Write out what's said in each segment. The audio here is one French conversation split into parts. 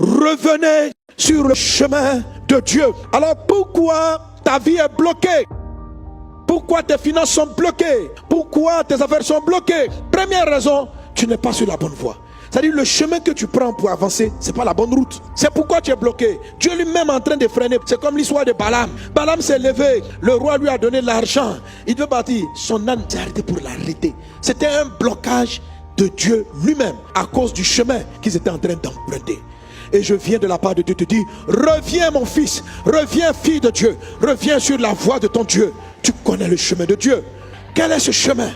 revenez sur le chemin de Dieu. Alors pourquoi ta vie est bloquée? Pourquoi tes finances sont bloquées? Pourquoi tes affaires sont bloquées? Première raison, tu n'es pas sur la bonne voie. C'est-à-dire le chemin que tu prends pour avancer, ce n'est pas la bonne route. C'est pourquoi tu es bloqué. Dieu lui-même est en train de freiner. C'est comme l'histoire de Balaam. Balaam s'est levé. Le roi lui a donné l'argent. Il devait partir. Son âne s'est arrêté pour l'arrêter. C'était un blocage de Dieu lui-même à cause du chemin qu'ils étaient en train d'emprunter. Et je viens de la part de Dieu te dire, reviens mon fils, reviens fille de Dieu, reviens sur la voie de ton Dieu. Tu connais le chemin de Dieu. Quel est ce chemin?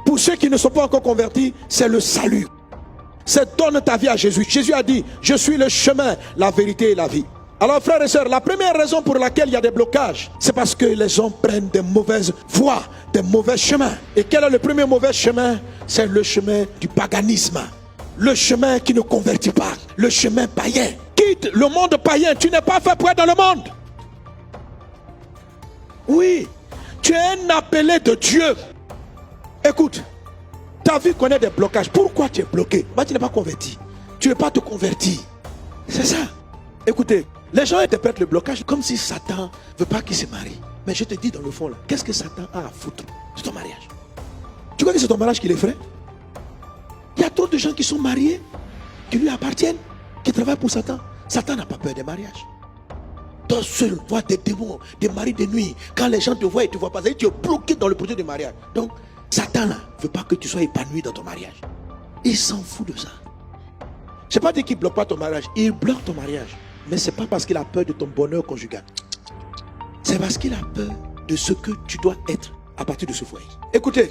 Pour ceux qui ne sont pas encore convertis, c'est le salut. C'est donne ta vie à Jésus. Jésus a dit, je suis le chemin, la vérité et la vie. Alors frères et sœurs, la première raison pour laquelle il y a des blocages, c'est parce que les hommes prennent des mauvaises voies, des mauvais chemins. Et quel est le premier mauvais chemin? C'est le chemin du paganisme. Le chemin qui ne convertit pas, le chemin païen. Quitte le monde païen, tu n'es pas fait pour être dans le monde. Oui, tu es un appelé de Dieu. Écoute, ta vie connaît des blocages. Pourquoi tu es bloqué? Tu n'es pas converti. Tu ne veux pas te convertir. C'est ça. Écoutez, les gens interprètent le blocage comme si Satan ne veut pas qu'il se marie. Mais je te dis dans le fond là, qu'est-ce que Satan a à foutre de ton mariage? Tu crois que c'est ton mariage qui l'effraie? Il y a trop de gens qui sont mariés, qui lui appartiennent, qui travaillent pour Satan. Satan n'a pas peur des mariages. Toi seul vois des démons, des maris de nuit. Quand les gens te voient et ne te voient pas, tu es bloqué dans le projet de mariage. Donc, Satan ne veut pas que tu sois épanoui dans ton mariage. Il s'en fout de ça. Je n'ai pas dit qu'il ne bloque pas ton mariage. Il bloque ton mariage. Mais ce n'est pas parce qu'il a peur de ton bonheur conjugal. C'est parce qu'il a peur de ce que tu dois être à partir de ce foyer. Écoutez,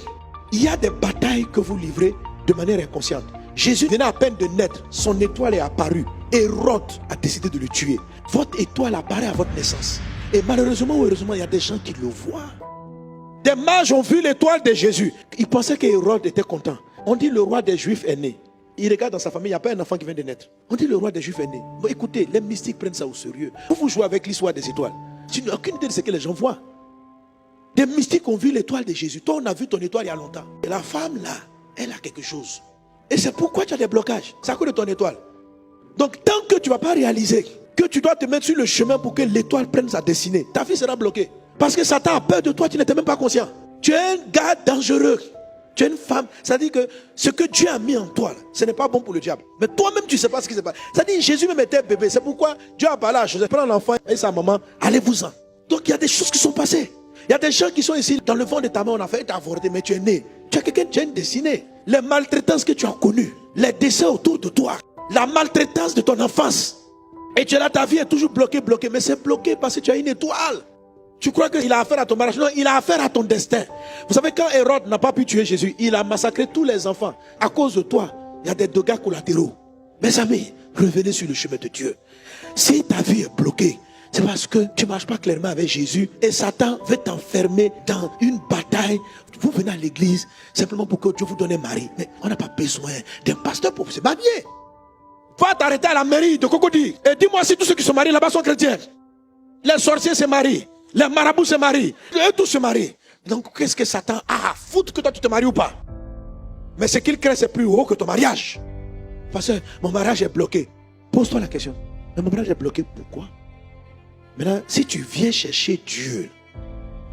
il y a des batailles que vous livrez de manière inconsciente. Jésus venait à peine de naître. Son étoile est apparue. Hérode a décidé de le tuer. Votre étoile apparaît à votre naissance. Et malheureusement ou heureusement, il y a des gens qui le voient. Des mages ont vu l'étoile de Jésus. Ils pensaient qu'Hérode était content. On dit le roi des Juifs est né. Il regarde dans sa famille, il n'y a pas un enfant qui vient de naître. On dit le roi des Juifs est né. Bon, écoutez, les mystiques prennent ça au sérieux. Vous jouez avec l'histoire des étoiles. Tu n'as aucune idée de ce que les gens voient. Des mystiques ont vu l'étoile de Jésus. Toi, on a vu ton étoile il y a longtemps. Et la femme là, elle a quelque chose. Et c'est pourquoi tu as des blocages. C'est à cause de ton étoile. Donc tant que tu ne vas pas réaliser que tu dois te mettre sur le chemin pour que l'étoile prenne sa destinée, ta vie sera bloquée. Parce que Satan a peur de toi, tu n'étais même pas conscient. Tu es un gars dangereux. Tu es une femme. Ça dit que ce que Dieu a mis en toi, là, ce n'est pas bon pour le diable. Mais toi-même, tu ne sais pas ce qui s'est passé. Ça dit Jésus même était bébé. C'est pourquoi Dieu a parlé à Joseph. Prends l'enfant et sa maman, allez-vous-en. Donc il y a des choses qui sont passées. Il y a des gens qui sont ici, dans le ventre de ta mère, on a fait t'avorter, mais tu es né. Tu as quelqu'un, tu as une destinée. Les maltraitances que tu as connues, les décès autour de toi, la maltraitance de ton enfance. Et tu es là, ta vie est toujours bloquée. Mais c'est bloqué parce que tu as une étoile. Tu crois qu'il a affaire à ton mariage? Non, il a affaire à ton destin. Vous savez, quand Hérode n'a pas pu tuer Jésus, il a massacré tous les enfants. À cause de toi, il y a des dégâts collatéraux. Mes amis, revenez sur le chemin de Dieu. Si ta vie est bloquée, c'est parce que tu ne marches pas clairement avec Jésus. Et Satan veut t'enfermer dans une bataille. Vous venez à l'église simplement pour que Dieu vous donne un mari. Mais on n'a pas besoin d'un pasteur pour se marier. Va t'arrêter à la mairie de Cocody et dis-moi si tous ceux qui sont mariés là-bas sont chrétiens. Les sorciers se marient, les marabouts se marient, eux tous se marient. Donc qu'est-ce que Satan a à foutre que toi tu te maries ou pas? Mais ce qu'il crée, c'est plus haut que ton mariage. Parce que mon mariage est bloqué. Pose-toi la question. Mais mon mariage est bloqué, pourquoi? Maintenant, si tu viens chercher Dieu,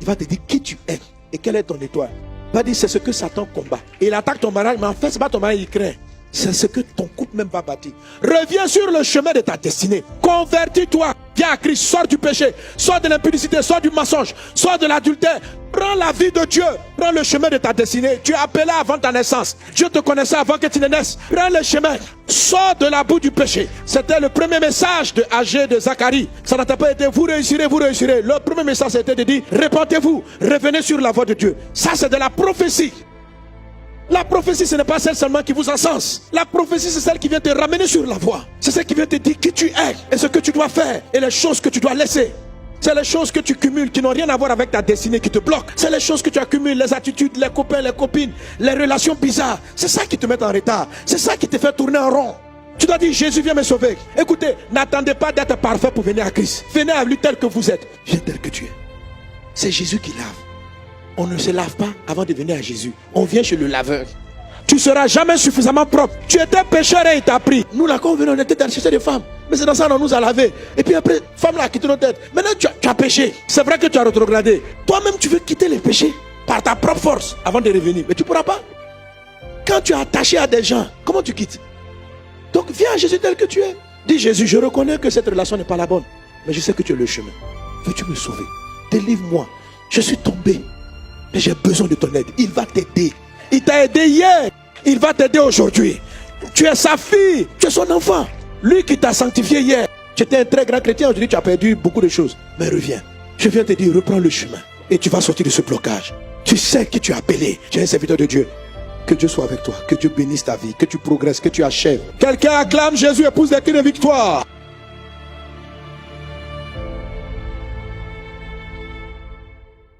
il va te dire qui tu es et quelle est ton étoile. Il va dire c'est ce que Satan combat. Et il attaque ton mariage, mais en fait, ce n'est pas ton mariage qu'il craint. C'est ce que ton couple même va bâtir. Reviens sur le chemin de ta destinée. Convertis-toi. Viens à Christ. Sors du péché. Sors de l'impudicité. Sors du mensonge. Sors de l'adultère. Prends la vie de Dieu. Prends le chemin de ta destinée. Tu es appelé avant ta naissance. Dieu te connaissait avant que tu ne naisses. Prends le chemin. Sors de la boue du péché. C'était le premier message de Agé de Zacharie. Ça n'a pas été vous réussirez, vous réussirez. Le premier message c'était de dire répentez-vous. Revenez sur la voie de Dieu. Ça c'est de la prophétie. La prophétie, ce n'est pas celle seulement qui vous encense. La prophétie, c'est celle qui vient te ramener sur la voie. C'est celle qui vient te dire qui tu es et ce que tu dois faire et les choses que tu dois laisser. C'est les choses que tu cumules qui n'ont rien à voir avec ta destinée qui te bloquent. C'est les choses que tu accumules, les attitudes, les copains, les copines, les relations bizarres. C'est ça qui te met en retard. C'est ça qui te fait tourner en rond. Tu dois dire, Jésus vient me sauver. Écoutez, n'attendez pas d'être parfait pour venir à Christ. Venez à lui tel que vous êtes. Viens tel que tu es. C'est Jésus qui lave. On ne se lave pas avant de venir à Jésus. On vient chez le laveur. tu ne seras jamais suffisamment propre. Tu étais pécheur et il t'a pris. Nous là, quand on venait, on était dans chercher des femmes. Mais c'est dans ça qu'on nous a lavé. Et puis après, femme là a quitté nos têtes. Maintenant tu as péché. C'est vrai que tu as rétrogradé. Toi-même tu veux quitter les péchés par ta propre force avant de revenir. Mais tu ne pourras pas. Quand tu es attaché à des gens, comment tu quittes? Donc viens à Jésus tel que tu es. Dis Jésus, je reconnais que cette relation n'est pas la bonne. Mais je sais que tu es le chemin. Veux-tu me sauver? Délivre-moi. Je suis tombé. Mais j'ai besoin de ton aide. Il va t'aider. Il t'a aidé hier. Il va t'aider aujourd'hui. Tu es sa fille. Tu es son enfant. Lui qui t'a sanctifié hier. Tu étais un très grand chrétien. Aujourd'hui, tu as perdu beaucoup de choses. Mais reviens. Je viens te dire, reprends le chemin. Et tu vas sortir de ce blocage. Tu sais que tu es appelé. Tu es un serviteur de Dieu. Que Dieu soit avec toi. Que Dieu bénisse ta vie. Que tu progresses. Que tu achèves. Quelqu'un acclame Jésus, épouse des cris de victoire.